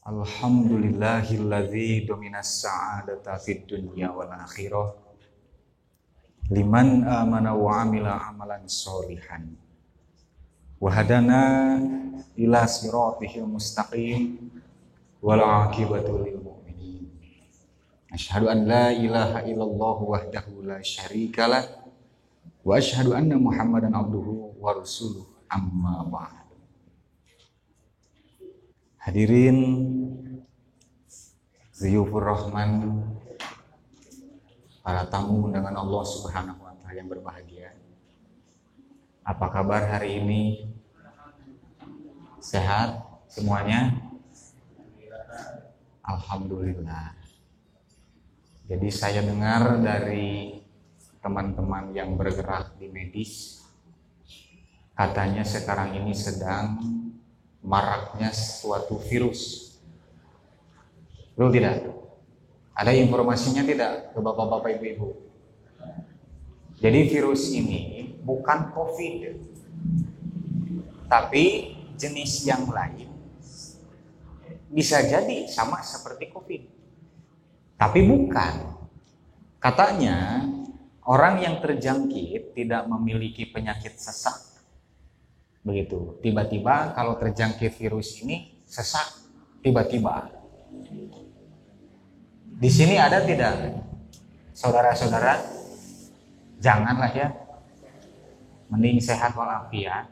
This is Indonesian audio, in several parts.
Alhamdulillahilladzi dominas sa'adata fid dunya wal akhirah liman amana wa amila amalan sholihan wa hadana ila siratihil mustaqim wal aqibatu lil mu'minin. Asyhadu an la ilaha illallah wahdahu la syarikalah wa asyhadu anna Muhammadan abduhu wa rasuluh, amma ba'd. Hadirin Ziyufur Rahman, para tamu undangan Allah Subhanahu wa Ta'ala yang berbahagia. Apa kabar hari ini? Sehat semuanya? Alhamdulillah. Jadi saya dengar dari teman-teman yang bergerak di medis, katanya sekarang ini sedang maraknya suatu virus. Betul tidak? Ada informasinya tidak ke bapak-bapak ibu-ibu? Jadi virus ini bukan COVID, tapi jenis yang lain. Bisa jadi sama seperti COVID, tapi bukan. Katanya orang yang terjangkit tidak memiliki penyakit sesak. Begitu, tiba-tiba kalau terjangkit virus ini sesak tiba-tiba. Di sini ada tidak, saudara-saudara? Janganlah ya, mending sehat walafiat.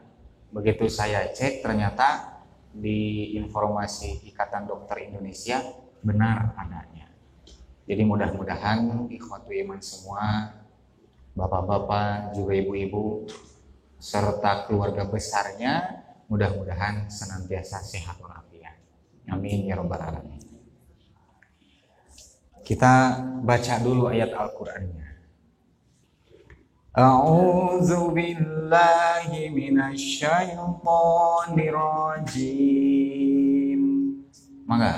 Begitu saya cek, ternyata di informasi Ikatan Dokter Indonesia benar adanya. Jadi mudah-mudahan ikhwatu iman semua, bapak-bapak juga ibu-ibu serta keluarga besarnya mudah-mudahan senantiasa sehat walafiat. Amin ya rabbal alamin. Kita baca dulu ayat Al-Qur'annya. A'udzu billahi minasy syaithanir rajim. Mangga.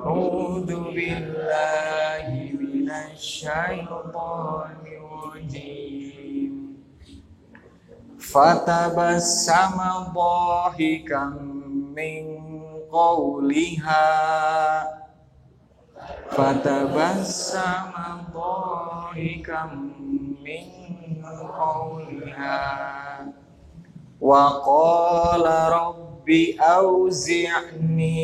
A'udzu billahi minasy syaithanir rajim. Fatabassama dhahikan min qawliha Fatabassama dhahikan min qawliha wa qala rabbi awzi'ni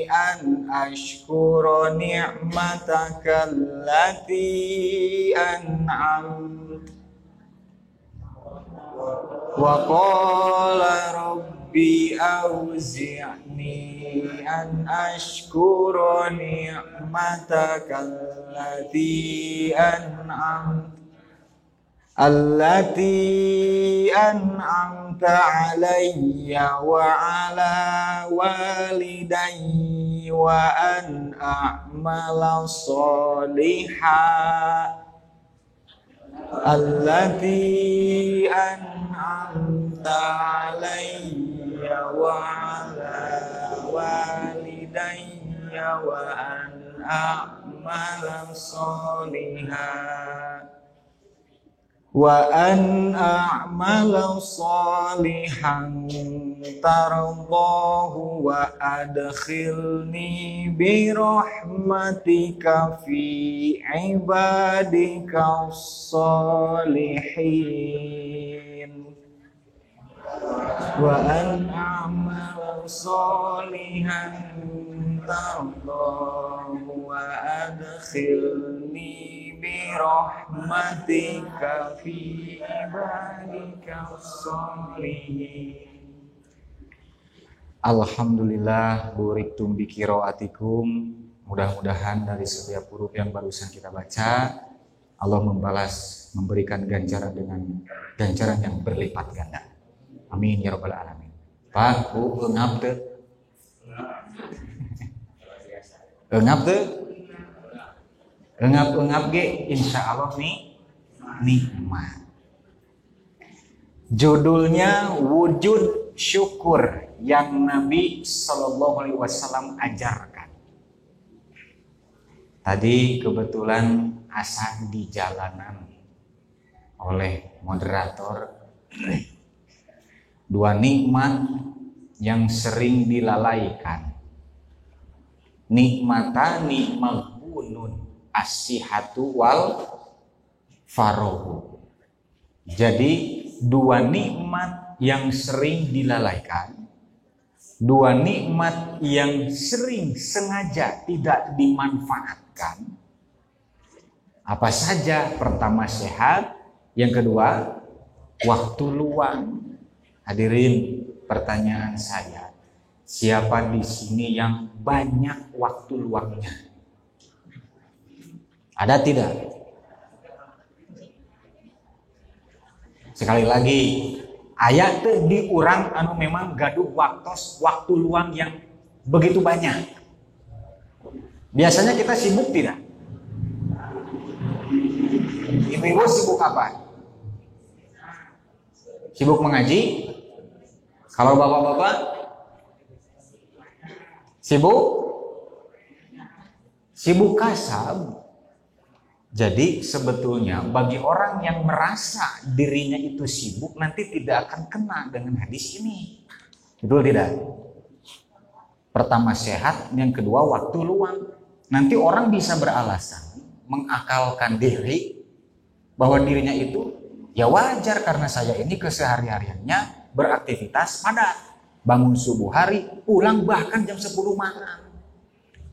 an ashkura ni'mataka allati an'amta wa qala rabbi awzi'ni an ashkura ni'mataka allati an'amta alayya wa ala walidayya wa an a'mala sholihan allati an'amta alayya wa ala walidayya wa an a'mala sholihan tardahu wa adkhilni bi rahmatika fi ibadika sholihin wa an a'mala sholihan tardahu wa adkhilni bi rahmatika fi ibadika sholihin. Alhamdulillah buriktum bi qiraatikum. Mudah-mudahan dari setiap huruf yang barusan kita baca, Allah membalas, memberikan ganjaran dengan ganjaran yang berlipat ganda. Amin ya rabbal alamin. Pak, Bu, engap teu? Engap teu? Engap ge insya Allah nih nikmat. Judulnya wujud syukur yang Nabi Shallallahu Alaihi Wasallam ajarkan. Tadi kebetulan asa di jalanan oleh moderator dua nikmat yang sering dilalaikan. nikmatani maghbunun as-sihhatu wal farahu. Jadi dua nikmat yang sering dilalaikan, dua nikmat yang sering sengaja tidak dimanfaatkan. Apa saja? Pertama sehat, yang kedua waktu luang. Hadirin, pertanyaan saya, siapa di sini yang banyak waktu luangnya? Ada tidak? Sekali lagi, aya teh di urang anu memang gaduh waktu luang yang begitu banyak. Biasanya kita sibuk tidak? Ibu-ibu sibuk apa? Sibuk mengaji? Kalau bapak-bapak sibuk kasab. Jadi sebetulnya bagi orang yang merasa dirinya itu sibuk, nanti tidak akan kena dengan hadis ini. Betul tidak? Pertama sehat, yang kedua waktu luang. Nanti orang bisa beralasan, mengakalkan diri bahwa dirinya itu ya wajar karena saya ini kesehari-hariannya beraktivitas padat. Bangun subuh hari, pulang bahkan jam 10 malam.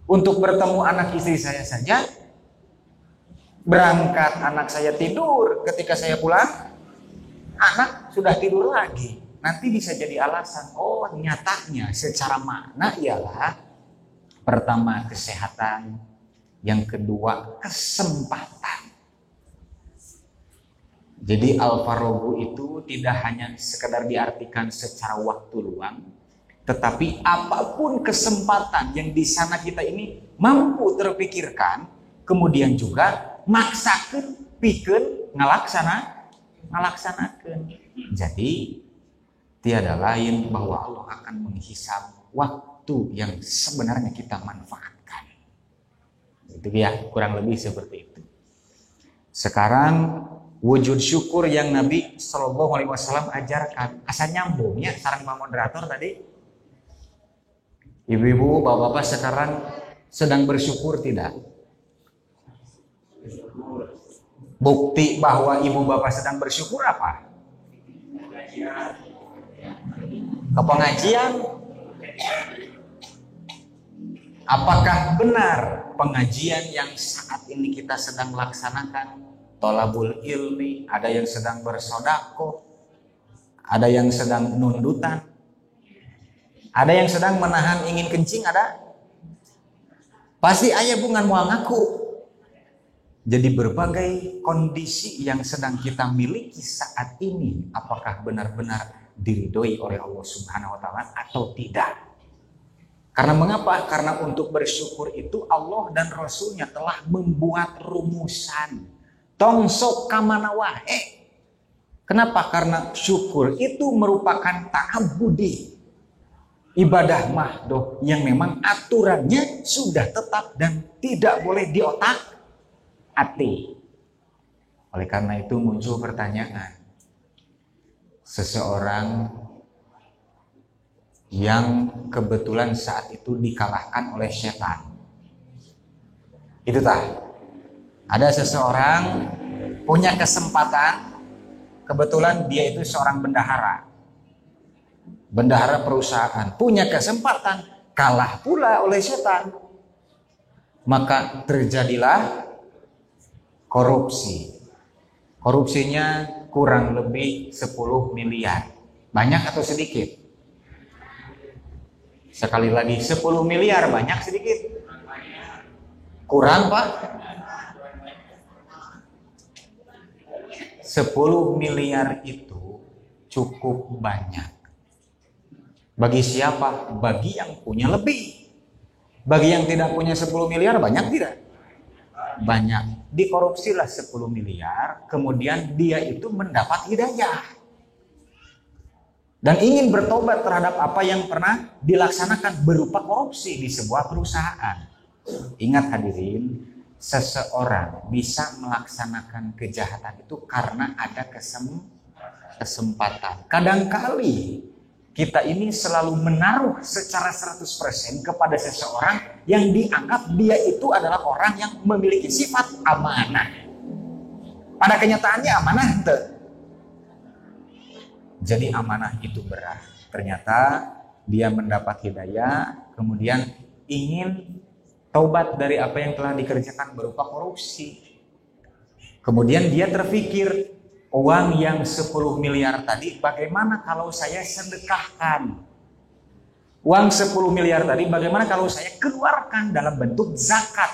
Untuk bertemu anak istri saya saja, berangkat anak saya tidur, ketika saya pulang anak sudah tidur lagi. Nanti bisa jadi alasan, oh nyatanya secara makna ialah pertama kesehatan, yang kedua kesempatan. Jadi al-faraghu itu tidak hanya sekedar diartikan secara waktu luang, tetapi apapun kesempatan yang di sana kita ini mampu terpikirkan, kemudian juga maksakeun pikeun ngalaksanakeun. Jadi tiada lain bahwa Allah akan menghisab waktu yang sebenarnya kita manfaatkan. Itu ya, kurang lebih seperti itu. Sekarang wujud syukur yang Nabi Shallallahu Alaihi Wasallam ajarkan, asal nyambungnya sareng Pak Moderator tadi. Ibu-ibu, bapak-bapak sekarang sedang bersyukur tidak? Bukti bahwa ibu bapak sedang bersyukur apa? Ke pengajian. Apakah benar pengajian yang saat ini kita sedang laksanakan, tolabul ilmi, ada yang sedang bersodakoh, ada yang sedang nundutan, ada yang sedang menahan ingin kencing, ada? Pasti ayah bungan mau ngaku. Jadi berbagai kondisi yang sedang kita miliki saat ini, apakah benar-benar diridhoi oleh Allah Subhanahu wa Ta'ala atau tidak? Karena mengapa? Karena untuk bersyukur itu Allah dan Rasulnya telah membuat rumusan. Tong sok kamana wae. Kenapa? Karena syukur itu merupakan ta'abbudi, ibadah mahdoh yang memang aturannya sudah tetap dan tidak boleh diotak ati. Oleh karena itu muncul pertanyaan, seseorang yang kebetulan saat itu dikalahkan oleh setan, itu tah, ada seseorang punya kesempatan, kebetulan dia itu seorang bendahara perusahaan, punya kesempatan, kalah pula oleh setan, maka terjadilah korupsi. Korupsinya kurang lebih 10 miliar. Banyak atau sedikit? Sekali lagi, 10 miliar banyak sedikit? Kurang, Pak? 10 miliar itu cukup banyak. Bagi siapa? Bagi yang punya lebih. Bagi yang tidak punya 10 miliar banyak tidak? Banyak. Dikorupsilah 10 miliar, kemudian dia itu mendapat hidayah dan ingin bertobat terhadap apa yang pernah dilaksanakan berupa korupsi di sebuah perusahaan. Ingat hadirin, seseorang bisa melaksanakan kejahatan itu karena ada kesempatan. Kadangkali kita ini selalu menaruh secara 100% kepada seseorang yang dianggap dia itu adalah orang yang memiliki sifat amanah. Pada kenyataannya amanah ente. Jadi amanah itu berat. Ternyata dia mendapat hidayah, kemudian ingin taubat dari apa yang telah dikerjakan berupa korupsi. Kemudian dia terpikir, uang yang 10 miliar tadi bagaimana kalau saya sedekahkan? Uang 10 miliar tadi bagaimana kalau saya keluarkan dalam bentuk zakat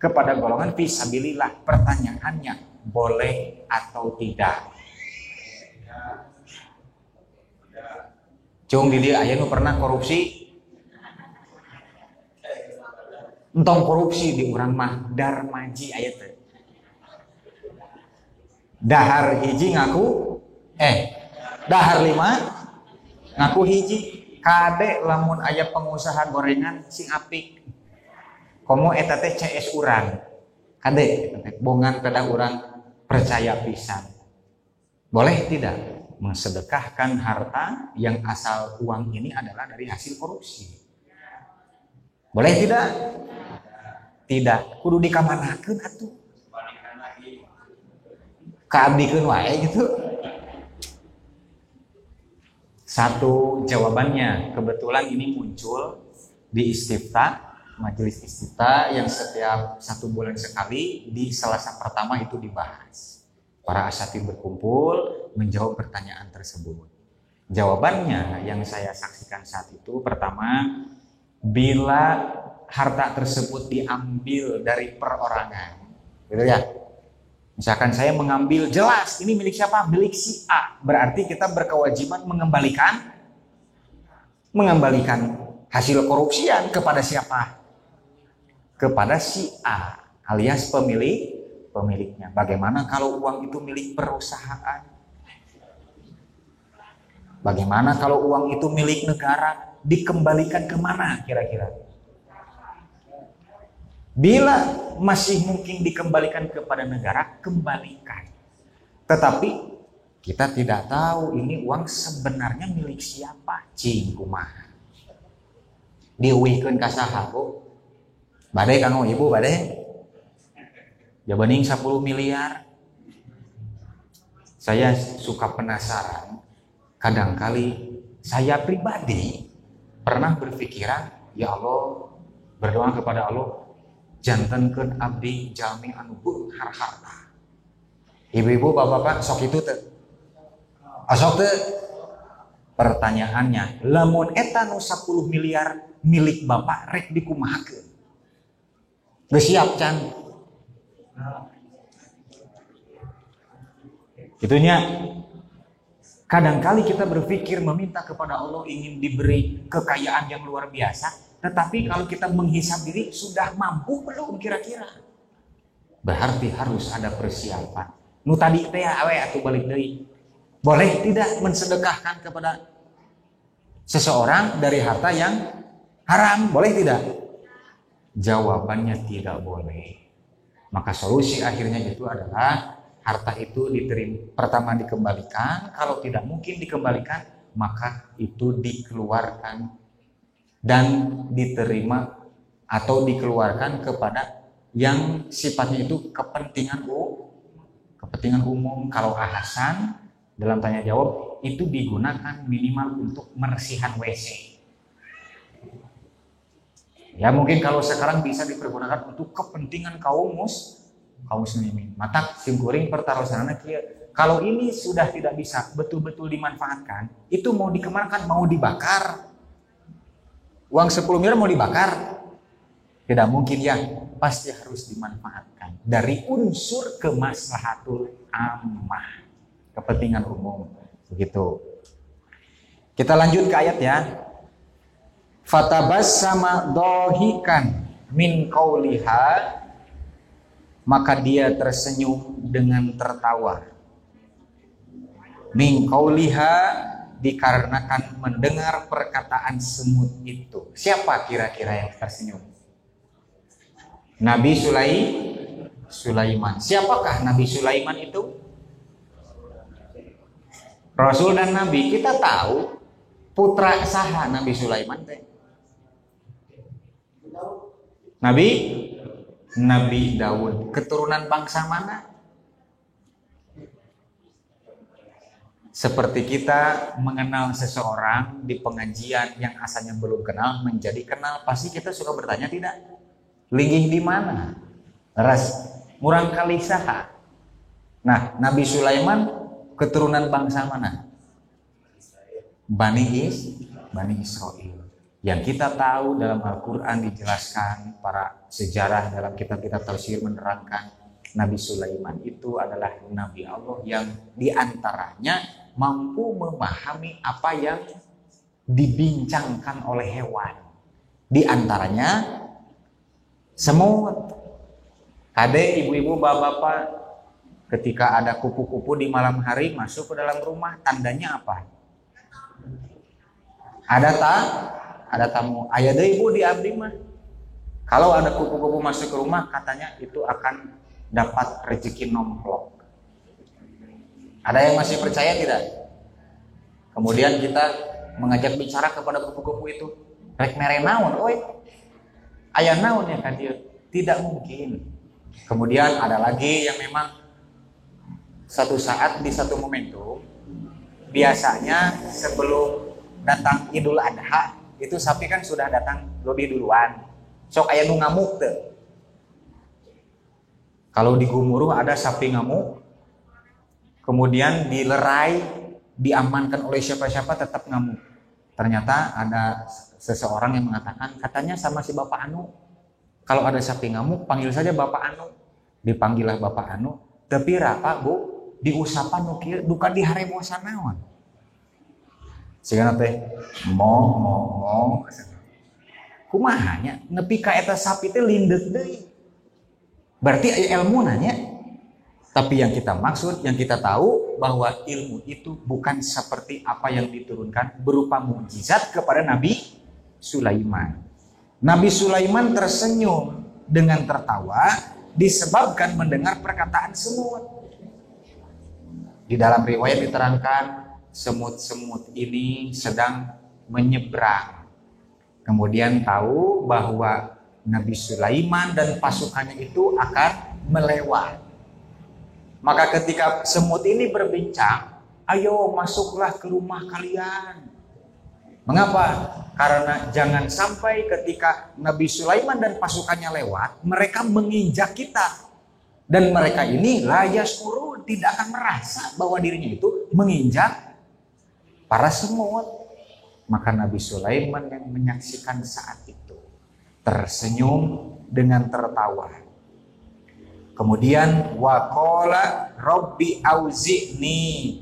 kepada golongan fisabilillah? Pertanyaannya, boleh atau tidak? Cung di dia aya nu pernah korupsi? Entong korupsi di urang mah darmaji aya teh. Dahar hiji ngaku dahar 5 ngaku hiji. Kade lamun aya pengusaha gorengan sing apik. Komo eta teh CS urang. Kade bongan kada urang percaya pisan. Boleh tidak mensedekahkan harta yang asal uang ini adalah dari hasil korupsi? Boleh tidak? Tidak. Kudu dikamanakeun atuh. Kaabdikeun wae gitu. Satu jawabannya, kebetulan ini muncul di istifta, majelis istifta yang setiap 1 bulan sekali di Selasa pertama itu dibahas. Para asatidz berkumpul menjawab pertanyaan tersebut. Jawabannya yang saya saksikan saat itu, pertama, bila harta tersebut diambil dari perorangan, gitu ya. Misalkan saya mengambil, jelas ini milik siapa? Milik si A. Berarti kita berkewajiban mengembalikan hasil korupsian kepada siapa? Kepada si A alias pemiliknya. Bagaimana kalau uang itu milik perusahaan? Bagaimana kalau uang itu milik negara? Dikembalikan kemana kira-kira? Bila masih mungkin dikembalikan kepada negara, kembalikan. Tetapi kita tidak tahu ini uang sebenarnya milik siapa. Cing kumaha. Diuwihkeun ka saha Bu? Bade kanggo ibu bade. Jabaning 10 miliar. Saya suka penasaran. Kadangkali saya pribadi pernah berpikiran, ya Allah, berdoa kepada Allah, jantenkeun abdi jalmi anu beunghar harta. Ibu-ibu, bapak-bapak, sok itu teh. Sok teh. Pertanyaannya, lamun eta nu 10 miliar milik bapak rek dikumahakeun. Geus siap can? Itunya kadangkali kita berpikir meminta kepada Allah ingin diberi kekayaan yang luar biasa. Tetapi kalau kita menghisap diri, sudah mampu belum kira-kira? Berarti harus ada persiapan. Nu tadi teh awe atuh balik deui. Boleh tidak mensedekahkan kepada seseorang dari harta yang haram? Boleh tidak? Jawabannya tidak boleh. Maka solusi akhirnya itu adalah harta itu diterima, pertama dikembalikan. Kalau tidak mungkin dikembalikan, maka itu dikeluarkan dan diterima atau dikeluarkan kepada yang sifatnya itu kepentingan umum. Kalau ahasan dalam tanya jawab itu digunakan minimal untuk mersihan WC. Ya mungkin kalau sekarang bisa dipergunakan untuk kepentingan kaum muslimin. Mata simkuring pertarusanana kieu. Kalau ini sudah tidak bisa betul-betul dimanfaatkan, itu mau dikemanakan? Mau dibakar? Uang 10 miliar mau dibakar? Tidak mungkin ya, pasti harus dimanfaatkan dari unsur kemaslahatul ammah, kepentingan umum. Begitu. Kita lanjut ke ayat ya. Fatabassama dhahikan min qauliha, maka dia tersenyum dengan tertawa. Min qauliha, dikarenakan mendengar perkataan semut itu. Siapa kira-kira yang tersenyum? Nabi Sulaiman. Siapakah Nabi Sulaiman itu? Rasul dan Nabi. Kita tahu putra saha Nabi Sulaiman teh. Nabi Nabi Daud. Keturunan bangsa mana? Seperti kita mengenal seseorang di pengajian yang asalnya belum kenal menjadi kenal, pasti kita suka bertanya tidak? Linggih di mana? Ras murang kali saha. Nah, Nabi Sulaiman keturunan bangsa mana? Bani Israel. Yang kita tahu dalam Al-Quran dijelaskan, para sejarah dalam kitab-kitab tafsir menerangkan Nabi Sulaiman itu adalah Nabi Allah yang diantaranya mampu memahami apa yang dibincangkan oleh hewan. Di antaranya semut. Kade ibu-ibu bapak-bapak ketika ada kupu-kupu di malam hari masuk ke dalam rumah, tandanya apa? Ada tamu. Aya deui ibu di abdi mah. Kalau ada kupu-kupu masuk ke rumah, katanya itu akan dapat rezeki nomplok. Ada yang masih percaya tidak? Kemudian kita mengajak bicara kepada kupu-kupu itu. Rek mere naon, oi. Aya naon ya kan dia? Tidak mungkin. Kemudian ada lagi yang memang satu saat di satu momentum, biasanya sebelum datang Idul Adha, itu sapi kan sudah datang lebih duluan. Sok aya nu ngamuk teu. Kalau di Gumuruh ada sapi ngamuk, kemudian dilerai, diamankan oleh siapa-siapa tetap ngamuk. Ternyata ada seseorang yang mengatakan, katanya sama si Bapak Anu, kalau ada sapi ngamuk, panggil saja Bapak Anu. Dipanggillah Bapak Anu, tapi Pak Bu, diusapan nukir, duka di haremosan naon. Sehingga teh, mo. Kumahanya, nepi ka eta sapi teh lindeuk deui. Berarti ilmu nanya. Tapi yang kita maksud, yang kita tahu bahwa ilmu itu bukan seperti apa yang diturunkan berupa mukjizat kepada Nabi Sulaiman. Nabi Sulaiman tersenyum dengan tertawa disebabkan mendengar perkataan semut. Di dalam riwayat diterangkan semut-semut ini sedang menyeberang. Kemudian tahu bahwa Nabi Sulaiman dan pasukannya itu akan melewat. Maka ketika semut ini berbincang, ayo masuklah ke rumah kalian. Mengapa? Karena jangan sampai ketika Nabi Sulaiman dan pasukannya lewat, mereka menginjak kita. Dan mereka ini la yashkurun, tidak akan merasa bahwa dirinya itu menginjak para semut. Maka Nabi Sulaiman yang menyaksikan saat itu tersenyum dengan tertawa. Kemudian waqala Rabbi auzi'ni,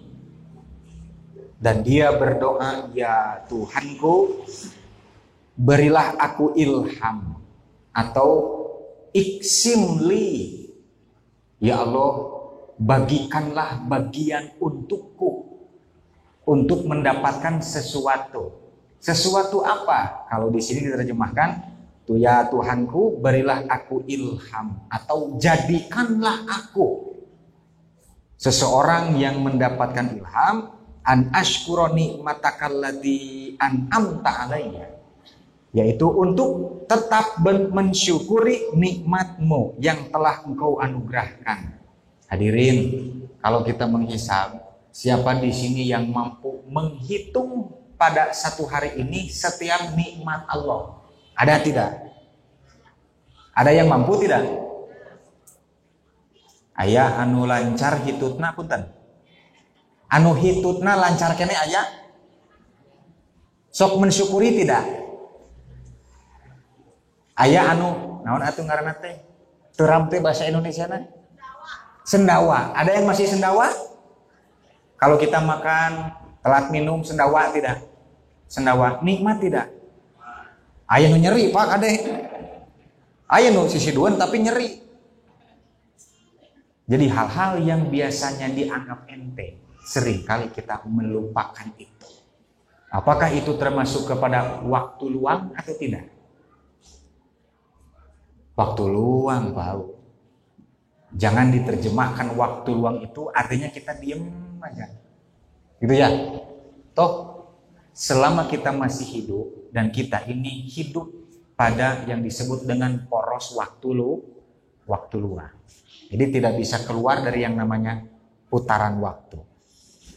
dan dia berdoa, ya Tuhanku, berilah aku ilham atau iksimli, ya Allah, bagikanlah bagian untukku untuk mendapatkan sesuatu. Sesuatu apa? Kalau di sini diterjemahkan, ya Tuhanku, berilah aku ilham atau jadikanlah aku seseorang yang mendapatkan ilham, an ashkura nikmatakallati an'amta alayya, yaitu untuk tetap mensyukuri nikmatmu yang telah engkau anugerahkan. Hadirin, kalau kita menghisab, siapa di sini yang mampu menghitung pada satu hari ini setiap nikmat Allah? Ada tidak? Ada yang mampu tidak? Aya anu lancar hitutna punten. Anu hitutna lancar kene aya? Sok mensyukuri tidak? Aya anu naon atuh ngaranna teh? Teuram teh bahasa Indonesiana? Sendawa. Ada yang masih sendawa? Kalau kita makan, telat minum, sendawa tidak? Sendawa, nikmat tidak? Aya nu nyeri Pak Kade. Aya nu sisiduan tapi nyeri. Jadi hal-hal yang biasanya dianggap enteng, seringkali kita melupakan itu. Apakah itu termasuk kepada waktu luang atau tidak? Waktu luang, Pak. Jangan diterjemahkan waktu luang itu artinya kita diem aja. Gitu ya. Toh selama kita masih hidup dan kita ini hidup pada yang disebut dengan poros waktu luang. Jadi tidak bisa keluar dari yang namanya putaran waktu.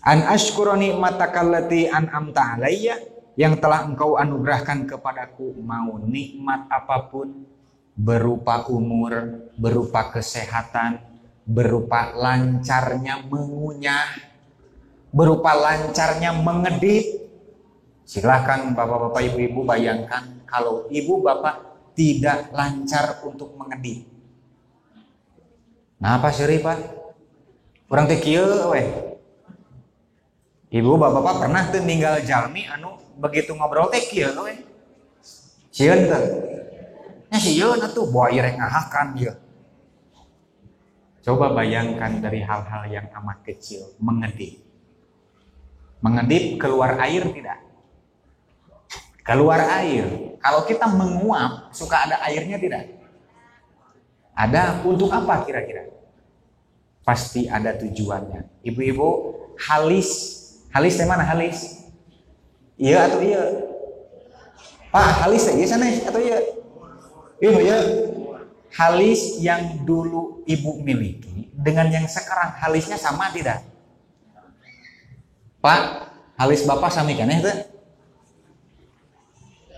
An ashkura ni'mataka allati an'amta alayya, yang telah engkau anugerahkan kepadaku, mau nikmat apapun, berupa umur, berupa kesehatan, berupa lancarnya mengunyah, berupa lancarnya mengedit. Silahkan bapak-bapak, ibu-ibu bayangkan kalau ibu bapak tidak lancar untuk mengedit. Nah apa sih Pak? Kurang teh kieu weh. Ibu bapak pernah tuh ninggal jalmi anu begitu ngobrol teh kieu weh. Sieun teh. Nya sieun atuh boy rek ngahakan ieu. Coba bayangkan dari hal-hal yang amat kecil, mengedip. Mengedip keluar air tidak? Keluar air. Kalau kita menguap, suka ada airnya tidak? Ada, untuk apa kira-kira? Pasti ada tujuannya. Ibu-ibu, halis teh mana halis? Iya atau iya? Pak, halis teh iya sana atau iya? Iya. Halis yang dulu ibu miliki dengan yang sekarang halisnya sama tidak? Pak, halis bapak sami kan ya?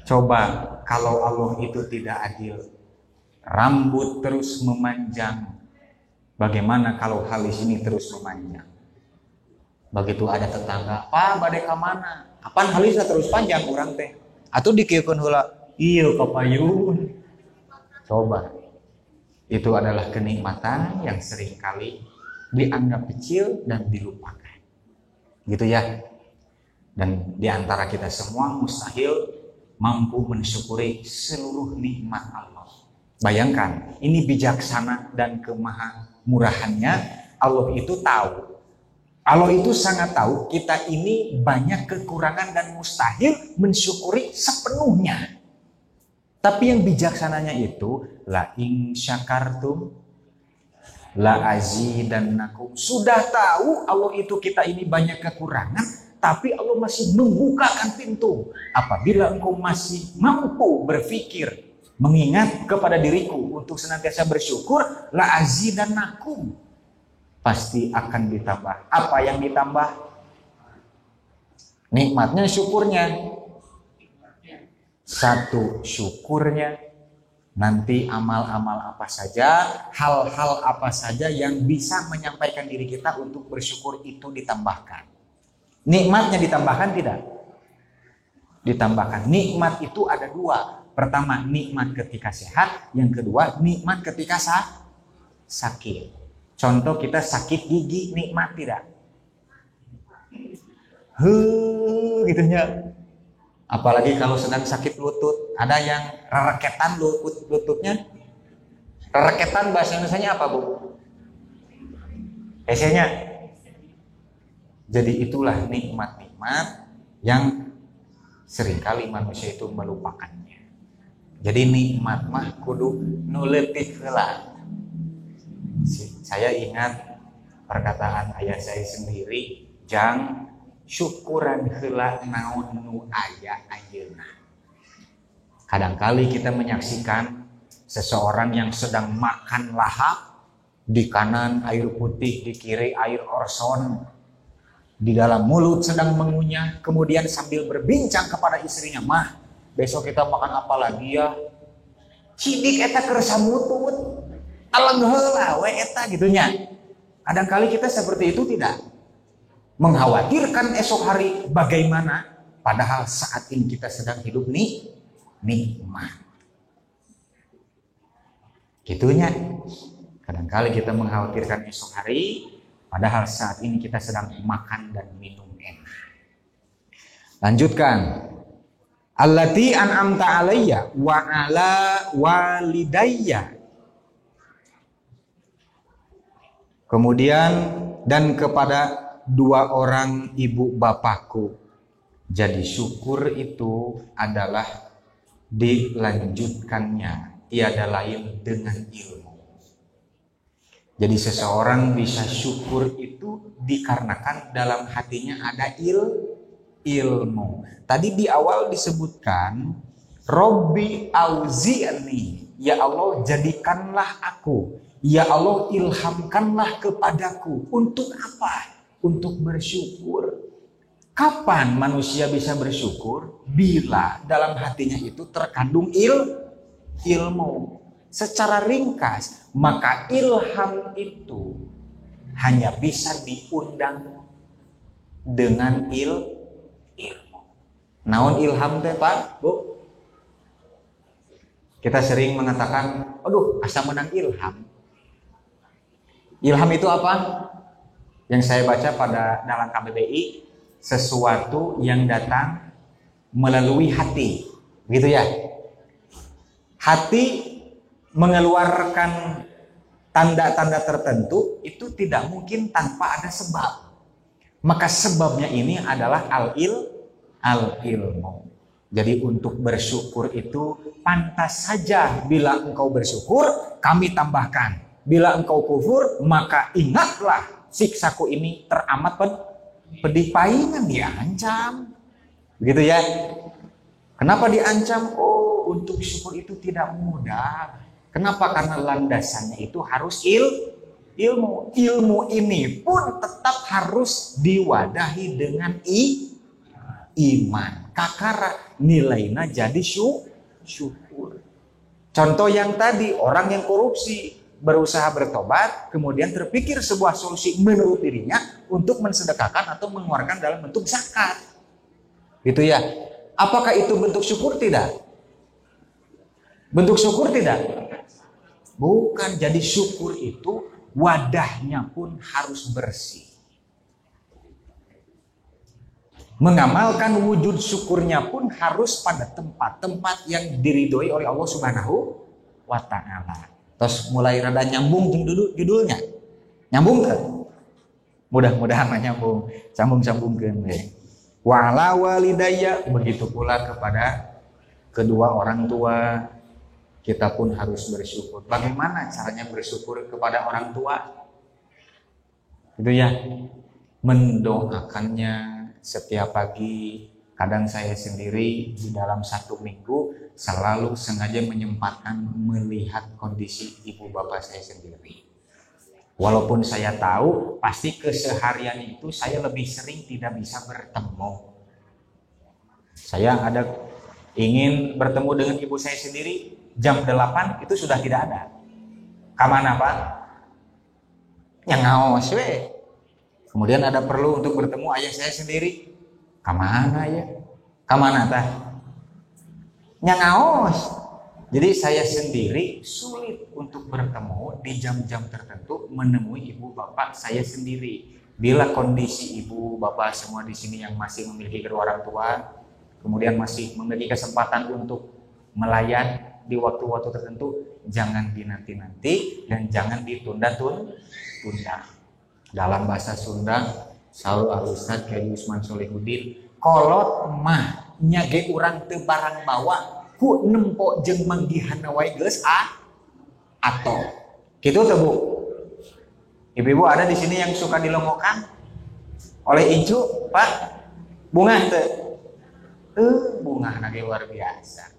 Coba kalau Allah itu tidak adil, rambut terus memanjang, bagaimana kalau halis ini terus memanjang? Begitu ada tetangga, Pak badai ka mana? Apaan halisnya terus panjang urang teh? Atuh dikieukeun heula, ieu kapayun. Coba. Itu adalah kenikmatan yang seringkali dianggap kecil dan dilupakan. Gitu ya. Dan di antara kita semua mustahil mampu mensyukuri seluruh nikmat Allah. Bayangkan, ini bijaksana dan kemahamurahannya. Allah itu tahu. Allah itu sangat tahu kita ini banyak kekurangan dan mustahil mensyukuri sepenuhnya. Tapi yang bijaksananya itu, la in syakartum la azidannakum. Sudah tahu Allah itu kita ini banyak kekurangan, tapi Allah masih membukakan pintu. Apabila engkau masih mampu berpikir, mengingat kepada diriku untuk senantiasa bersyukur, la azidannakum. Pasti akan ditambah. Apa yang ditambah? Nikmatnya, syukurnya. Satu, syukurnya. Nanti amal-amal apa saja, hal-hal apa saja yang bisa menyampaikan diri kita untuk bersyukur itu ditambahkan. Nikmatnya ditambahkan tidak? Ditambahkan. Nikmat itu ada dua. Pertama, nikmat ketika sehat. Yang kedua, nikmat ketika sakit. Contoh kita sakit gigi, nikmat tidak? Gitunya. Apalagi kalau sedang sakit lutut, ada yang rereketan lututnya. Rereketan bahasa Indonesianya apa, Bu? Esenya. Jadi itulah nikmat-nikmat yang seringkali manusia itu melupakannya. Jadi nikmat mah kudu nuletik heula. Saya ingat perkataan ayah saya sendiri, jang syukuran heula naon nu aya ayeuna. Kadangkali kita menyaksikan seseorang yang sedang makan lahap, di kanan air putih, di kiri air orson, di dalam mulut sedang mengunyah, kemudian sambil berbincang kepada istrinya, "Mah, besok kita makan apa lagi ya?" Cidik eta keur samutut, aleng heula we eta gitunya. Kadangkali kita seperti itu tidak? Mengkhawatirkan esok hari bagaimana, padahal saat ini kita sedang hidup nikmat. Gitunya. Kadangkali kita mengkhawatirkan esok hari, padahal saat ini kita sedang makan dan minum enak. Lanjutkan. Allati an'amta alayya wa ala walidayya. Kemudian dan kepada dua orang ibu bapakku. Jadi syukur itu adalah dilanjutkannya, tiada lain dengan ilmu. Jadi seseorang bisa syukur itu dikarenakan dalam hatinya ada ilmu. Tadi di awal disebutkan Robbi auzi'ni, ya Allah jadikanlah aku, ya Allah ilhamkanlah kepadaku. Untuk apa? Untuk bersyukur. Kapan manusia bisa bersyukur? Bila dalam hatinya itu terkandung ilmu. Secara ringkas, maka ilham itu hanya bisa diundang dengan ilmu. Naon ilham teh Pak, Bu? Kita sering mengatakan, aduh asa menang ilham. Ilham itu apa? Yang saya baca pada dalam KBBI, sesuatu yang datang melalui hati. Begitu ya? Hati mengeluarkan tanda-tanda tertentu itu tidak mungkin tanpa ada sebab. Maka sebabnya ini adalah al-ilmu. Jadi untuk bersyukur itu pantas saja bila engkau bersyukur, kami tambahkan. Bila engkau kufur, maka ingatlah siksaku ini teramat pedih pahingan, diancam. Begitu ya. Kenapa diancam? Oh, untuk syukur itu tidak mudah. Kenapa? Karena landasannya itu harus ilmu. Ilmu ini pun tetap harus diwadahi dengan iman. Kakara nilainya jadi syukur. Contoh yang tadi, orang yang korupsi berusaha bertobat, kemudian terpikir sebuah solusi menurut dirinya untuk mensedekahkan atau mengeluarkan dalam bentuk zakat. Gitu ya. Apakah itu bentuk syukur? Tidak. Bentuk syukur tidak? Bukan. Jadi syukur itu wadahnya pun harus bersih. Mengamalkan wujud syukurnya pun harus pada tempat-tempat yang diridhoi oleh Allah Subhanahu wa Ta'ala. Terus mulai rada nyambung judulnya. Nyambung kan? Mudah-mudahan nyambung. Sambung-sambungkeun we. Wa ala walidayya, begitu pula kepada kedua orang tua kita pun harus bersyukur. Bagaimana caranya bersyukur kepada orang tua? Itu ya, mendoakannya setiap pagi. Kadang saya sendiri di dalam satu minggu selalu sengaja menyempatkan melihat kondisi ibu bapak saya sendiri. Walaupun saya tahu pasti keseharian itu saya lebih sering tidak bisa bertemu. Saya ingin bertemu dengan ibu saya sendiri jam 8 itu sudah tidak ada. Kamana Pak? Yang ngaos we. Kemudian ada perlu untuk bertemu ayah saya sendiri. Kamana ya? Kamana tah? Nyangaos. Jadi saya sendiri sulit untuk bertemu di jam-jam tertentu menemui ibu bapak saya sendiri. Bila kondisi ibu bapak semua di sini yang masih memiliki kedua orang tua, kemudian masih memiliki kesempatan untuk melayan di waktu-waktu tertentu, jangan dinanti-nanti dan jangan ditunda-tunda. Dalam bahasa Sunda, Saul Al-Ustad Kiai Usman Solihuddin, kolot mah nyage urang teu barang bawa ku nempo jeung manggihana wae geus atau kitu teu Bu? Ibu-ibu ada di sini yang suka dilongokan oleh Incu, Pak? Bunga teu? Bunga nage luar biasa.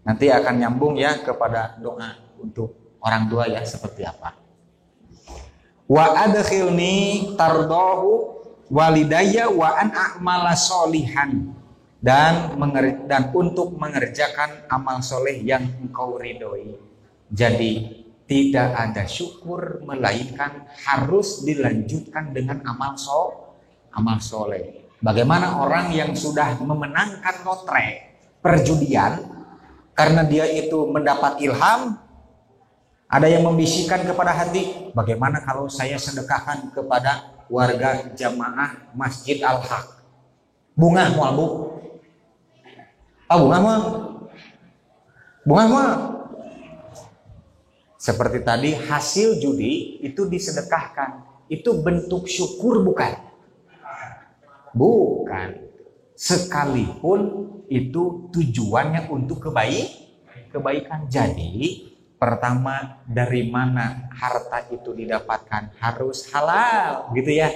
Nanti akan nyambung ya kepada doa untuk orang tua ya seperti apa. Wa adkhilni tardahu walidayya wa an a'mala solihan, dan untuk mengerjakan amal soleh yang engkau ridhoi. Jadi tidak ada syukur melainkan harus dilanjutkan dengan amal soleh. Bagaimana orang yang sudah memenangkan lotre perjudian karena dia itu mendapat ilham, ada yang membisikkan kepada hati, bagaimana kalau saya sedekahkan kepada warga jamaah Masjid Al-Haq. Bunga moal Bu. Bunga mah. Seperti tadi hasil judi itu disedekahkan. Itu bentuk syukur bukan? Bukan. Sekalipun itu tujuannya untuk kebaikan. Jadi pertama, dari mana harta itu didapatkan harus halal, gitu ya.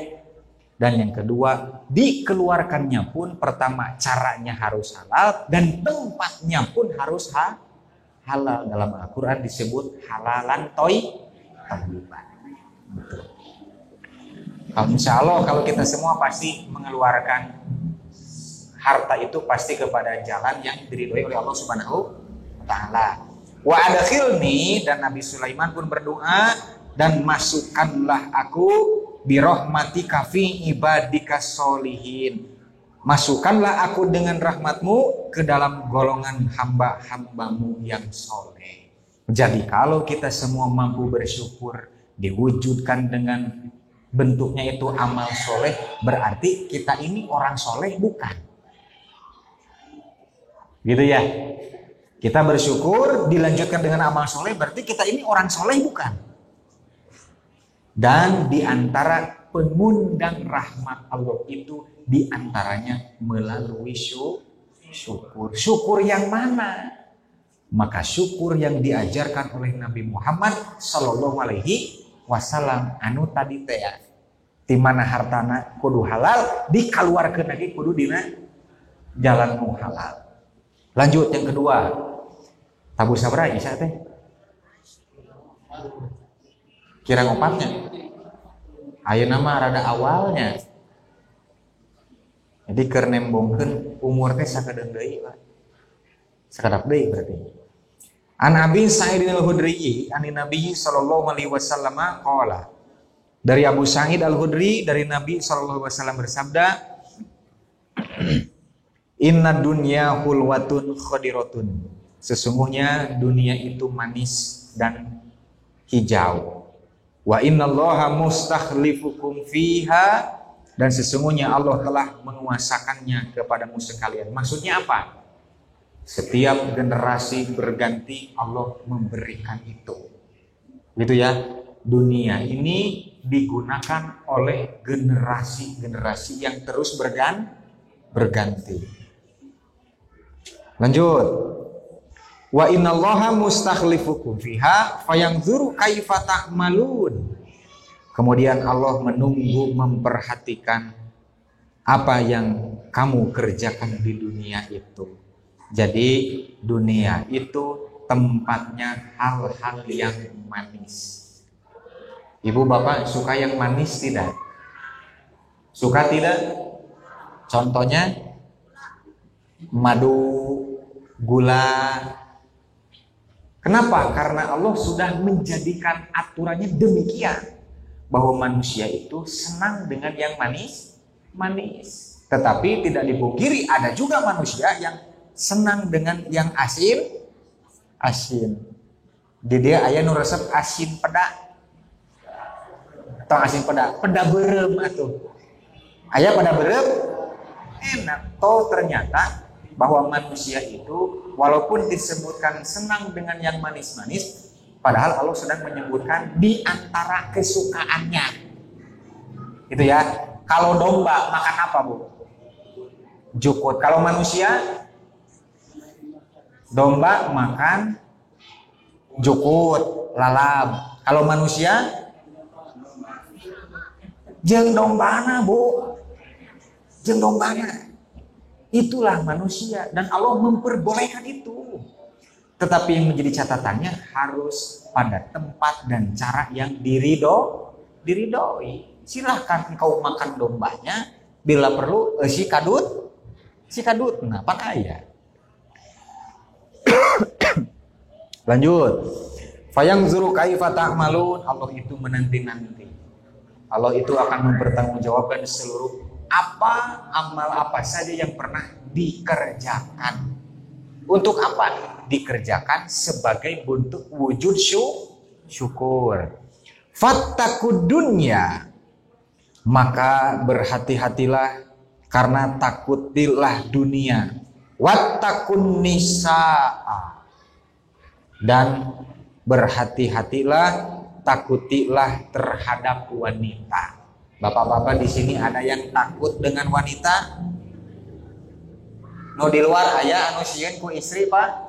Dan yang kedua, dikeluarkannya pun pertama caranya harus halal dan tempatnya pun harus halal. Dalam Al-Quran disebut halalan thayyiban. Betul. Kalau insya Allah kalau kita semua pasti mengeluarkan harta itu pasti kepada jalan yang diridhoi oleh Allah Subhanahu wa taala. Wa adkhilni, dan Nabi Sulaiman pun berdoa, dan masukkanlah aku birahmatika fi ibadika sholihin. Masukkanlah aku dengan rahmatmu ke dalam golongan hamba-hambamu yang soleh. Jadi kalau kita semua mampu bersyukur, diwujudkan dengan bentuknya itu amal soleh, berarti kita ini orang soleh bukan? Gitu ya. Kita bersyukur dilanjutkan dengan amal soleh, berarti kita ini orang soleh bukan? Dan diantara pengundang rahmat Allah itu diantaranya melalui syukur. Syukur yang mana? Maka syukur yang diajarkan oleh Nabi Muhammad Sallallahu Alaihi Wasallam anu tadi teh ya. Di mana hartana kudu halal, dikeluarkeun lagi kudu dina jalan nu halal. Lanjut yang kedua. Tabu sabra Isya teh? Kira ngopatnya. Ayeuna mah rada awalnya. Jadi keur nembongkeun umur teh sakedeung deui, Pak. Sakadap deui berarti. An Abi Sa'id al-Khudri an Nabi sallallahu alaihi wasallam qala. Dari Abu Sa'id al-Khudri dari Nabi sallallahu alaihi wasallam bersabda, Inna dunya hulwatun khadiratun. Sesungguhnya dunia itu manis dan hijau. Wa innallaha mustakhlifukum fiha, dan sesungguhnya Allah telah menguasakannya kepadamu sekalian. Maksudnya apa? Setiap generasi berganti Allah memberikan itu. Gitu ya. Dunia ini digunakan oleh generasi-generasi yang terus berganti. Lanjut. Wa innallaha mustakhlifukum fiha fayanzuru kaifa ta'malun. Kemudian Allah menunggu, memperhatikan apa yang kamu kerjakan di dunia itu. Jadi dunia itu tempatnya hal-hal yang manis. Ibu bapak suka yang manis tidak? Suka tidak? Contohnya madu, gula. Kenapa? Karena Allah sudah menjadikan aturannya demikian, bahwa manusia itu senang dengan yang manis. Tetapi tidak dipungkiri ada juga manusia yang senang dengan yang asin. Di dia aya nu resep asin peda. Tong asin peda berem atuh. Aya peda berem enak. Toh ternyata bahwa manusia itu walaupun disebutkan senang dengan yang manis-manis, padahal Allah sedang menyebutkan di antara kesukaannya. Itu ya. Kalau domba makan apa, Bu? Jukut. Kalau manusia, domba makan jukut, lalab. Kalau manusia, jeung dombana, Bu. Jeung dombana. Itulah manusia, dan Allah memperbolehkan itu. Tetapi yang menjadi catatannya harus pada tempat dan cara yang diridhoi. Silahkan engkau makan dombanya, bila perlu si kadut. Nah, pan aya. Lanjut. Fayanzuru kaifa ta'malun. Allah itu menanti-nanti. Allah itu akan mempertanggungjawabkan seluruh amal apa saja yang pernah dikerjakan. Untuk apa? Dikerjakan sebagai bentuk wujud syukur. Fattakud dunya, maka berhati-hatilah karena takutilah dunia. Wattakun nisaa, dan berhati-hatilah, takutilah terhadap wanita. Bapak-bapak di sini ada yang takut dengan wanita? No di luar aya anu sieun ku istri, Pak.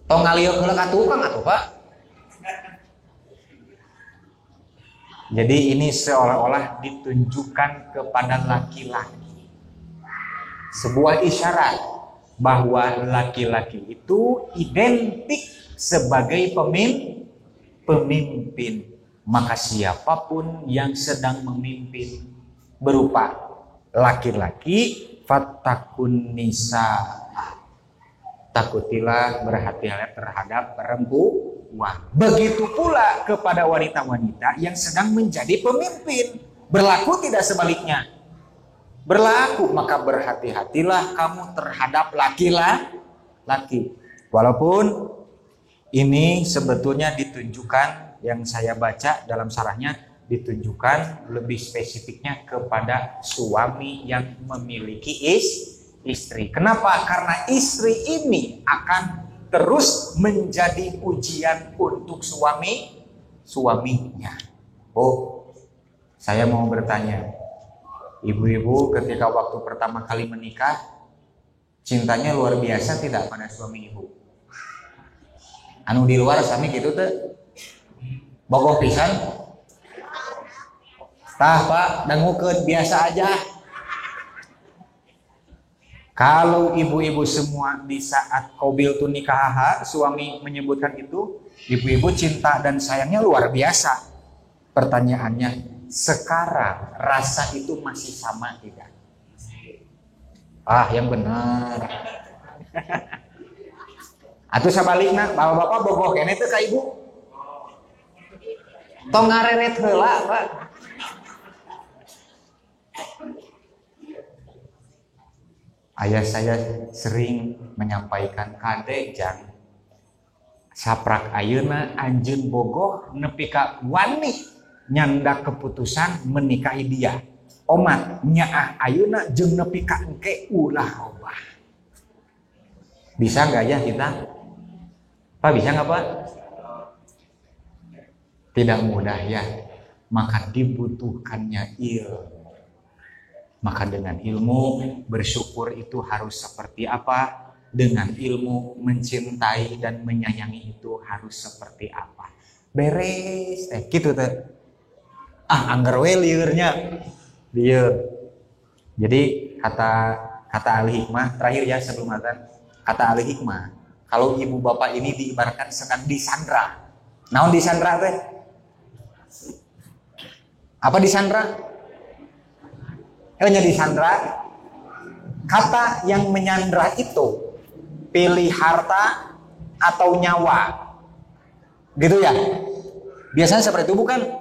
Tong ngalieur heula ka tukang atuh, Pak. Jadi ini seolah-olah ditunjukkan kepada laki-laki. Sebuah isyarat bahwa laki-laki itu identik sebagai pemimpin. Maka siapapun yang sedang memimpin berupa laki-laki, fattakun nisa, takutilah, berhati-hati terhadap perempuan. Begitu pula kepada wanita-wanita yang sedang menjadi pemimpin. Berlaku tidak sebaliknya? Berlaku, maka berhati-hatilah kamu terhadap laki-laki. Walaupun ini sebetulnya ditunjukkan, yang saya baca dalam sarahnya, ditunjukkan lebih spesifiknya kepada suami yang memiliki istri. Kenapa? Karena istri ini akan terus menjadi ujian untuk suaminya. Oh, saya mau bertanya, ibu-ibu ketika waktu pertama kali menikah, cintanya luar biasa tidak pada suami ibu? Anu di luar sami gitu tuh, bogoh pisan. Tah Pak, dangukeun biasa aja. Kalau ibu-ibu semua di saat qabil tu nikah, suami menyebutkan itu, ibu-ibu cinta dan sayangnya luar biasa. Pertanyaannya, sekarang rasa itu masih sama tidak? Yang benar. Atuh sabalikna, bapak-bapak bogoh kene teh ka ibu. Tong ngareret heula, Pak. Ayah saya sering menyampaikan, kade jang saprak ayeuna anjeun bogoh nepi ka wani nyandak keputusan menikahi dia. Omat nyaah ayeuna jeung nepi ka engke ulah obah. Bisa enggak ya kita? Pak, bisa enggak, Pak? Tidak mudah ya. Maka dibutuhkannya ilmu. Maka dengan ilmu bersyukur itu harus seperti apa? Dengan ilmu mencintai dan menyayangi itu harus seperti apa? Beres gitu teh. Anggar we liurnya. Liur. Jadi kata ahli hikmah terakhir ya sebelum azan. Kata ahli hikmah, kalau ibu bapak ini diibaratkan sedang disandra. Naon disandra teh? Apa disandra? Hanya disandra, kata yang menyandra itu pilih harta atau nyawa, gitu ya. Biasanya seperti itu bukan?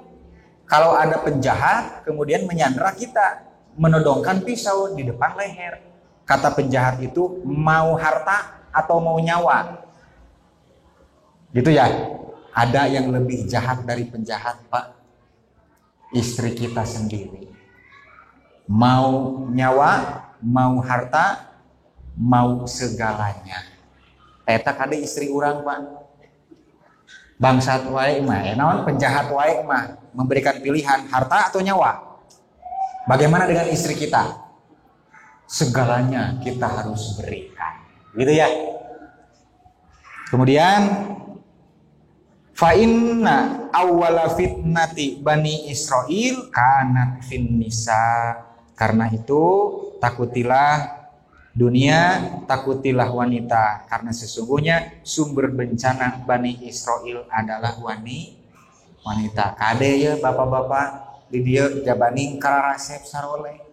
Kalau ada penjahat kemudian menyandra kita, menodongkan pisau di depan leher. Kata penjahat itu mau harta atau mau nyawa, gitu ya. Ada yang lebih jahat dari penjahat, Pak, istri kita sendiri. Mau nyawa, mau harta, mau segalanya. Eta kade istri urang, Pak. Bangsat wae mah, naon penjahat wae mah, memberikan pilihan harta atau nyawa. Bagaimana dengan istri kita? Segalanya kita harus berikan. Gitu ya. Kemudian fa inna awwala fitnati Bani Israil kanat fin nisa. Karena itu takutilah dunia, takutilah wanita. Karena sesungguhnya sumber bencana Bani Israel adalah wanita. Kade ya bapak-bapak di dia jabaning karasep sarole.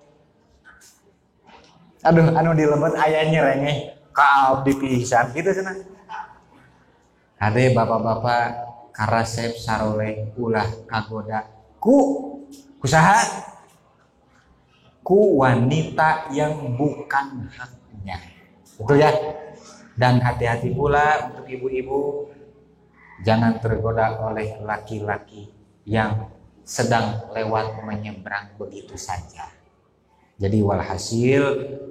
Aduh, anu dilebet ayahnya rengeh kaab dipisan gitu cenah. Kade bapak-bapak karasep sarole ulah kagoda kusaha? Ku wanita yang bukan haknya. Betul ya? Dan hati-hati pula untuk ibu-ibu, jangan tergoda oleh laki-laki yang sedang lewat menyeberang begitu saja. Jadi walhasil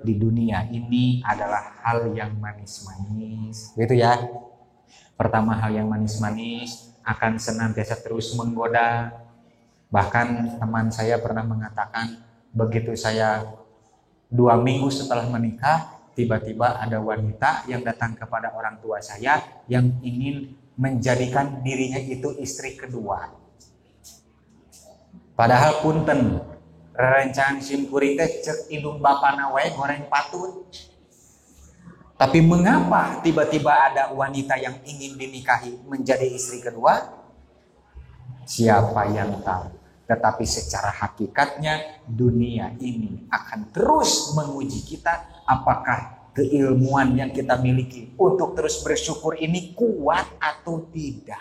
di dunia ini adalah hal yang manis-manis, gitu ya. Pertama, hal yang manis-manis akan senantiasa terus menggoda. Bahkan teman saya pernah mengatakan, begitu saya 2 minggu setelah menikah, tiba-tiba ada wanita yang datang kepada orang tua saya yang ingin menjadikan dirinya itu istri kedua. Padahal punten rerencangan simkuring teh cek indung bapana wae goreng patut. Tapi mengapa tiba-tiba ada wanita yang ingin dinikahi menjadi istri kedua? Siapa yang tahu? Tetapi secara hakikatnya dunia ini akan terus menguji kita apakah keilmuan yang kita miliki untuk terus bersyukur ini kuat atau tidak.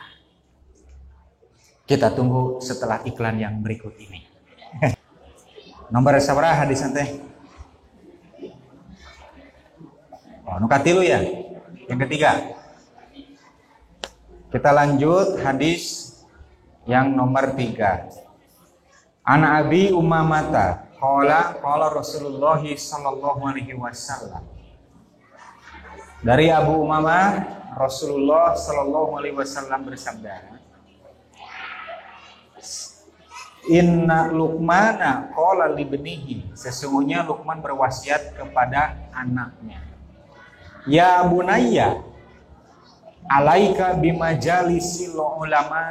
Kita tunggu setelah iklan yang berikut ini. Nomor sabaraha hadis teh? Oh, nu katilu ya. Yang ketiga. Kita lanjut hadis yang nomor 3. An Abi Umamata qala Rasulullah sallallahu alaihi wasallam. Dari Abu Umamah Rasulullah sallallahu alaihi wasallam bersabda, Inna Luqmana qala libnihi, sesungguhnya Luqman berwasiat kepada anaknya, ya bunayya alaika bimajalisil ulama,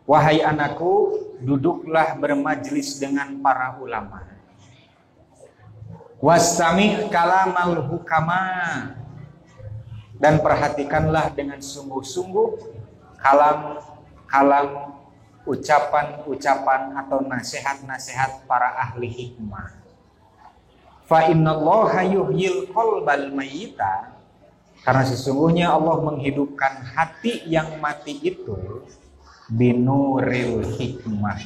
wahai anakku, duduklah bermajlis dengan para ulama, wastami kalamal hukama, dan perhatikanlah dengan sungguh-sungguh kalam ucapan-ucapan atau nasihat-nasihat para ahli hikmah. Fa innallaha yuhyil qalbal mayyita, karena sesungguhnya Allah menghidupkan hati yang mati itu binuril hikmah,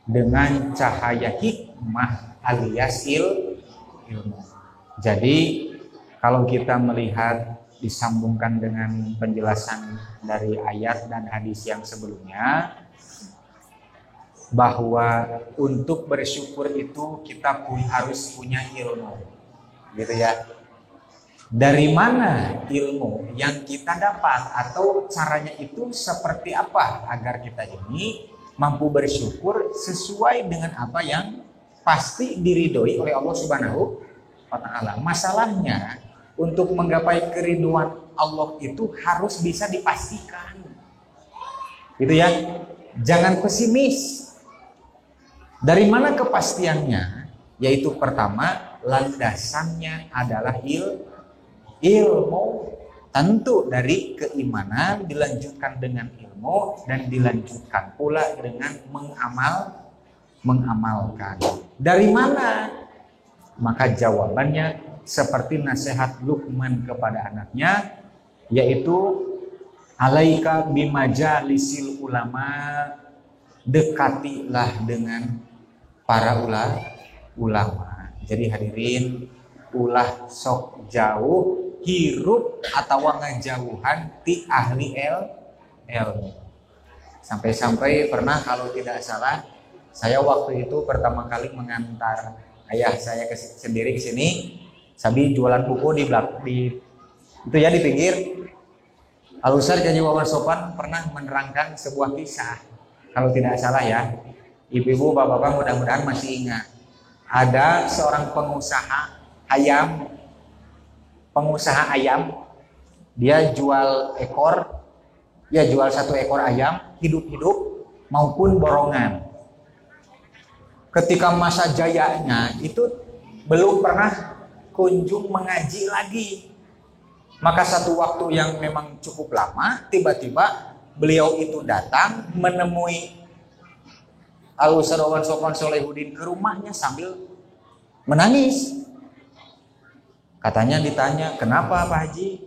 dengan cahaya hikmah alias ilmu. Jadi kalau kita melihat disambungkan dengan penjelasan dari ayat dan hadis yang sebelumnya, bahwa untuk bersyukur itu kita pun harus punya ilmu, gitu ya. Dari mana ilmu yang kita dapat atau caranya itu seperti apa agar kita ini mampu bersyukur sesuai dengan apa yang pasti diridhoi oleh Allah Subhanahu wa taala. Masalahnya untuk menggapai keriduan Allah itu harus bisa dipastikan. Gitu ya. Jangan pesimis. Dari mana kepastiannya? Yaitu pertama, landasannya adalah ilmu. Tentu dari keimanan dilanjutkan dengan ilmu dan dilanjutkan pula dengan mengamalkan. Dari mana? Maka jawabannya seperti nasihat Luqman kepada anaknya, yaitu alaika bimajalisil ulama, dekatilah dengan para ulama. Jadi hadirin, ulah sok jauh hirup atau ngajauhan ti ahli ilmu. Sampai-sampai pernah kalau tidak salah, saya waktu itu pertama kali mengantar ayah saya sendiri ke sini, sabi jualan buku di itu ya di pinggir. Al-Ustaz Janji Wawan Sopan pernah menerangkan sebuah kisah. Kalau tidak salah ya, ibu-ibu, bapak-bapak mudah-mudahan masih ingat. Ada seorang pengusaha ayam, dia jual satu ekor ayam hidup-hidup maupun borongan. Ketika masa jayanya itu belum pernah kunjung mengaji lagi. Maka satu waktu yang memang cukup lama, tiba-tiba beliau itu datang menemui Al-Ustaz Wawan Sopan Solehudin ke rumahnya sambil menangis. Katanya ditanya, kenapa Pak Haji?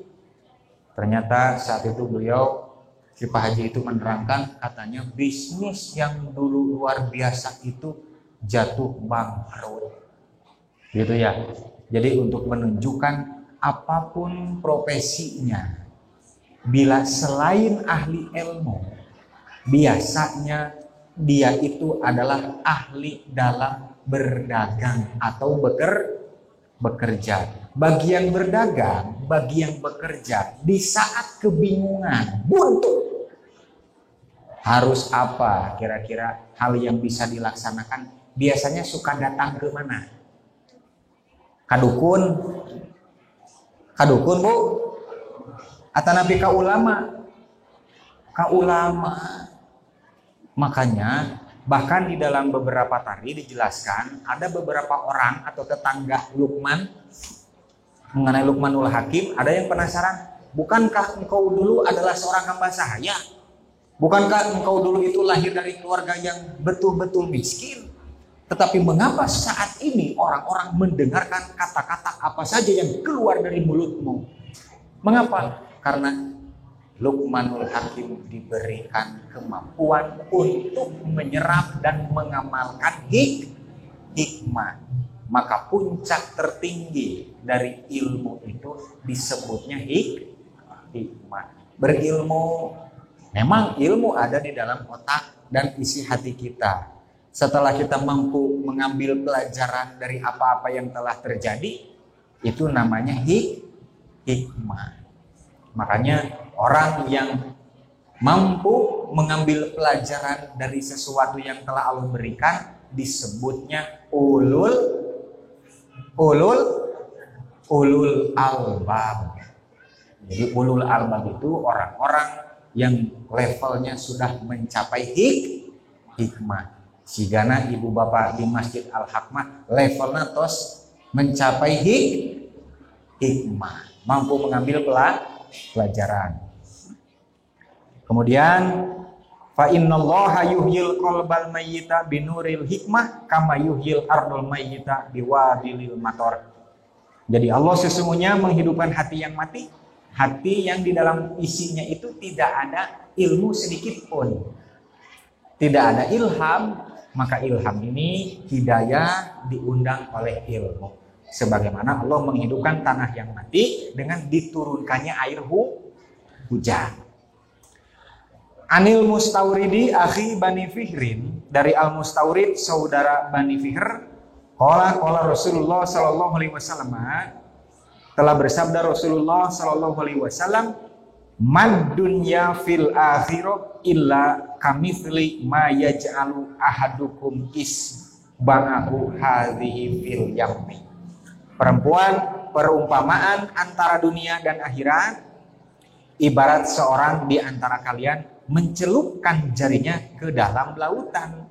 Ternyata saat itu si Pak Haji itu menerangkan, katanya bisnis yang dulu luar biasa itu jatuh bangkrut. Gitu ya. Jadi untuk menunjukkan apapun profesinya, bila selain ahli ilmu, biasanya dia itu adalah ahli dalam berdagang atau bekerja. Bagi yang berdagang, bagi yang bekerja, di saat kebingungan, buntu, harus apa kira-kira hal yang bisa dilaksanakan, biasanya suka datang ke mana? Kadukun Bu, atau nabi ka ulama. Makanya Bahkan di dalam beberapa tari dijelaskan ada beberapa orang atau tetangga Luqman mengenai Luqmanul Hakim, ada yang penasaran, bukankah engkau dulu adalah seorang hamba sahaya? Bukankah engkau dulu itu lahir dari keluarga yang betul-betul miskin? Tetapi mengapa saat ini orang-orang mendengarkan kata-kata apa saja yang keluar dari mulutmu? Mengapa? Karena Luqmanul Hakim diberikan kemampuan untuk menyerap dan mengamalkan hikmah. Maka puncak tertinggi dari ilmu itu disebutnya hikmah. Berilmu, memang ilmu ada di dalam otak dan isi hati kita. Setelah kita mampu mengambil pelajaran dari apa-apa yang telah terjadi, itu namanya hikmah. Makanya orang yang mampu mengambil pelajaran dari sesuatu yang telah Allah berikan disebutnya ulul albab. Jadi ulul albab itu orang-orang yang levelnya sudah mencapai hikmah. Sigana ibu bapak di Masjid Al-Hikmah levelnya tos mencapai hikmah, mampu mengambil pelajaran. Kemudian fa innallaha yuhyil qalbal mayyita binuril hikmah kama yuhyil ardul mayyita biwadilil mator. Jadi Allah sesungguhnya menghidupkan hati yang mati, hati yang di dalam isinya itu tidak ada ilmu sedikit pun. Tidak ada ilham, maka ilham ini hidayah diundang oleh ilmu. Sebagaimana Allah menghidupkan tanah yang mati dengan diturunkannya air hujan. Anil Mustawridi akhi Bani Fihrin, dari Al Mustawrid saudara Bani Fihr, qala Rasulullah sallallahu alaihi wasallam, telah bersabda Rasulullah sallallahu alaihi wasallam, "Man dunya fil akhirah illa kamitsli ma yaj'alu ahadukum isba'ahu hadhihi fil yammi." Perempuan, perumpamaan antara dunia dan akhirat ibarat seorang di antara kalian mencelupkan jarinya ke dalam lautan.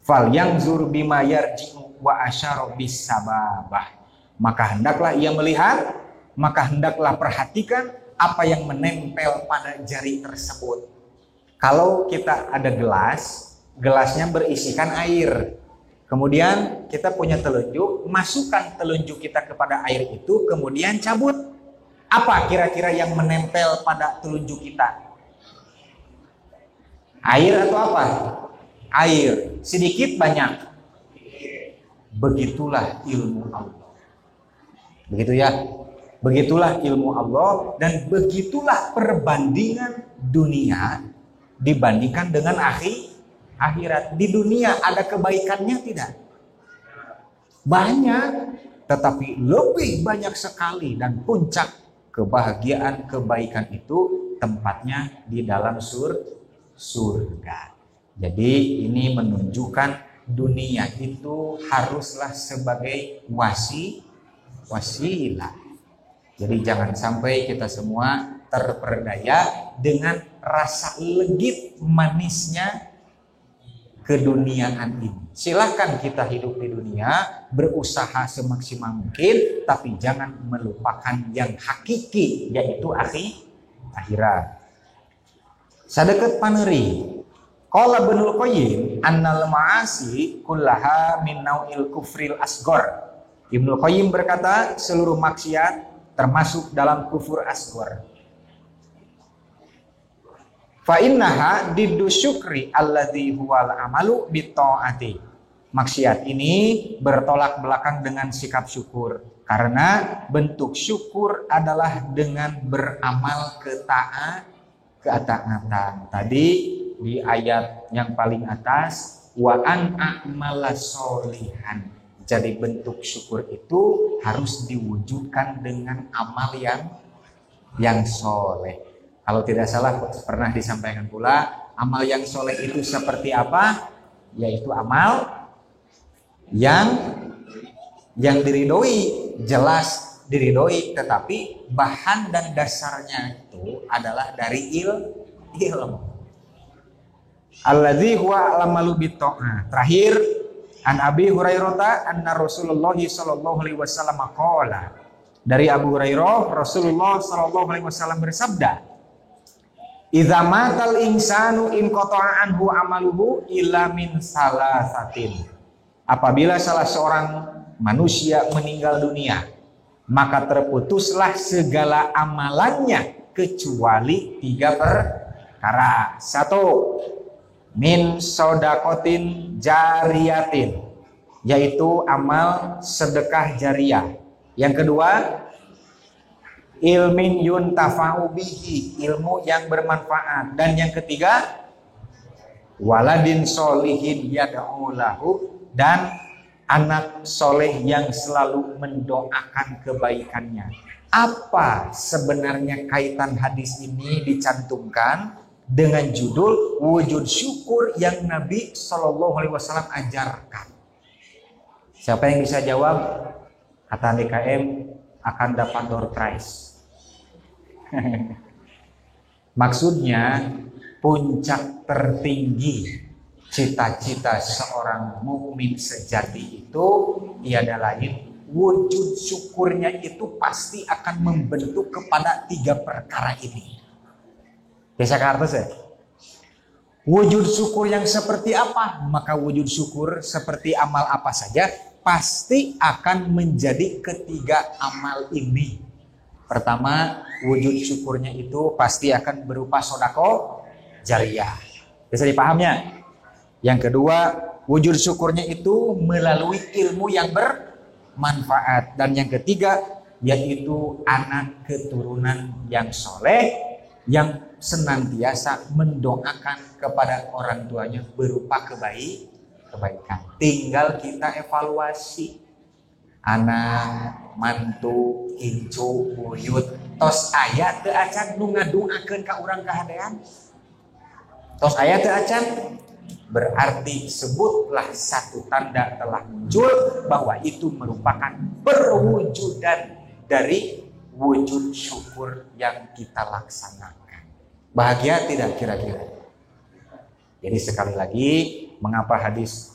Fal yanzur bima yarji'u wa asyara bis sababah. Maka hendaklah ia melihat, maka hendaklah perhatikan apa yang menempel pada jari tersebut. Kalau kita ada gelas, gelasnya berisikan air. Kemudian kita punya telunjuk, masukkan telunjuk kita kepada air itu, kemudian cabut. Apa kira-kira yang menempel pada telunjuk kita? Air atau apa? Air. Sedikit banyak. Begitulah ilmu Allah. Begitu ya. Begitulah ilmu Allah dan begitulah perbandingan dunia dibandingkan dengan akhirat. Di dunia ada kebaikannya tidak? Banyak, tetapi lebih banyak sekali dan puncak kebahagiaan kebaikan itu tempatnya di dalam surga. Jadi ini menunjukkan dunia itu haruslah sebagai wasilah. Jadi jangan sampai kita semua terperdaya dengan rasa legit manisnya keduniaan ini. Silahkan kita hidup di dunia, berusaha semaksimal mungkin, tapi jangan melupakan yang hakiki, yaitu akhirat. Sadekat paneri, qala Ibnul Qayyim annal ma'asi kullaha min nau'il kufril asghar. Ibnul Qayyim berkata seluruh maksiat termasuk dalam kufur asghar. Fa innaha diddu syukri alladzi huwal amalu bitta'ati. Maksiat ini bertolak belakang dengan sikap syukur, karena bentuk syukur adalah dengan beramal ketaatan. Tadi di ayat yang paling atas, wa an a'mala sholihan. Jadi bentuk syukur itu harus diwujudkan dengan amal yang soleh. Kalau tidak salah pernah disampaikan pula, amal yang soleh itu seperti apa? Yaitu amal yang diridhoi, jelas diridhoi, tetapi bahan dan dasarnya itu adalah dari ilmu. Alladzi huwa alamalu bitta'ah. Terakhir, an Abi Hurairah anna Rasulullah sallallahu alaihi wasallam qala. Dari Abu Hurairah, Rasulullah sallallahu alaihi wasallam bersabda, "Idza matal insanu in qata'a anhu amaluhu illa min salasatin." Apabila salah seorang manusia meninggal dunia, maka terputuslah segala amalannya kecuali 3 perkara. 1, min sodakotin jariyatin, yaitu amal sedekah jariyah. Yang kedua, ilmin yuntafa'u bihi, ilmu yang bermanfaat. Dan yang ketiga, waladin solihin yad'u lahu, dan anak soleh yang selalu mendoakan kebaikannya. Apa sebenarnya kaitan hadis ini dicantumkan dengan judul wujud syukur yang Nabi Shallallahu Alaihi Wasallam ajarkan? Siapa yang bisa jawab? Kata DKM akan dapat door prize. Maksudnya puncak tertinggi cita-cita seorang mukmin sejati itu tiada lain, wujud syukurnya itu pasti akan membentuk kepada 3 perkara ini. Bisa kartu saya? Wujud syukur yang seperti apa? Maka wujud syukur seperti amal apa saja pasti akan menjadi ketiga amal ini. Pertama, wujud syukurnya itu pasti akan berupa sodako jariyah. Bisa dipahamnya? Yang kedua, wujud syukurnya itu melalui ilmu yang bermanfaat. Dan yang ketiga, yaitu anak keturunan yang soleh, yang senantiasa mendoakan kepada orang tuanya berupa kebaikan. Tinggal kita evaluasi. Anak, mantu, kincu, buyut, tos aya teu acan nu ngaduakeun ka urang kahadean. Tos aya teu acan, berarti sebutlah satu tanda telah muncul bahwa itu merupakan perwujudan dari wujud syukur yang kita laksanakan. Bahagia tidak kira-kira? Jadi sekali lagi, mengapa hadis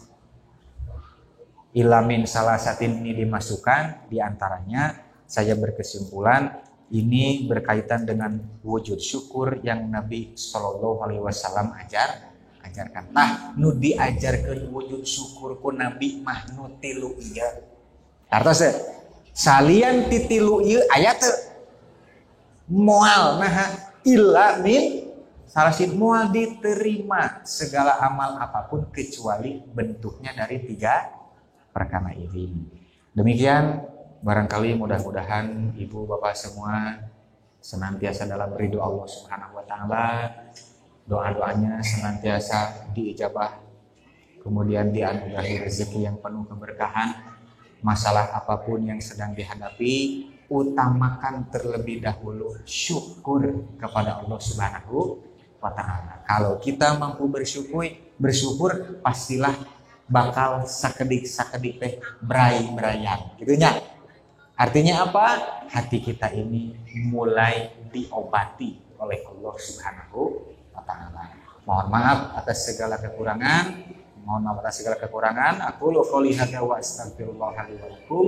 ilamin salasatin ini dimasukkan? Di antaranya saya berkesimpulan ini berkaitan dengan wujud syukur yang Nabi Shallallahu Alaihi Wasallam ajarkan. Nah, nu diajarkan wujud syukur ku Nabi mah nu tilu ieu. Artos salian ti tilu ieu aya teu moal nah illa min salasin, moal diterima segala amal apapun kecuali bentuknya dari 3 perkara ini. Demikian, barangkali mudah-mudahan ibu bapak semua senantiasa dalam ridho Allah Subhanahu wa taala, doa-doanya senantiasa diijabah, kemudian dianugerahi rezeki yang penuh keberkahan. Masalah apapun yang sedang dihadapi, utamakan terlebih dahulu syukur kepada Allah Subhanahu wa taala. Kalau kita mampu bersyukur pastilah bakal sakedik-sakedik teh bray-brayan. Gitunya. Artinya apa? Hati kita ini mulai diobati oleh Allah Subhanahu wa taala. Mohon maaf atas segala kekurangan. Aku qouli hadza wa astaghfirullah li wa lakum.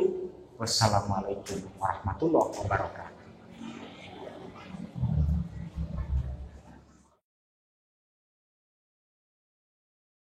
Wassalamualaikum warahmatullahi wabarakatuh.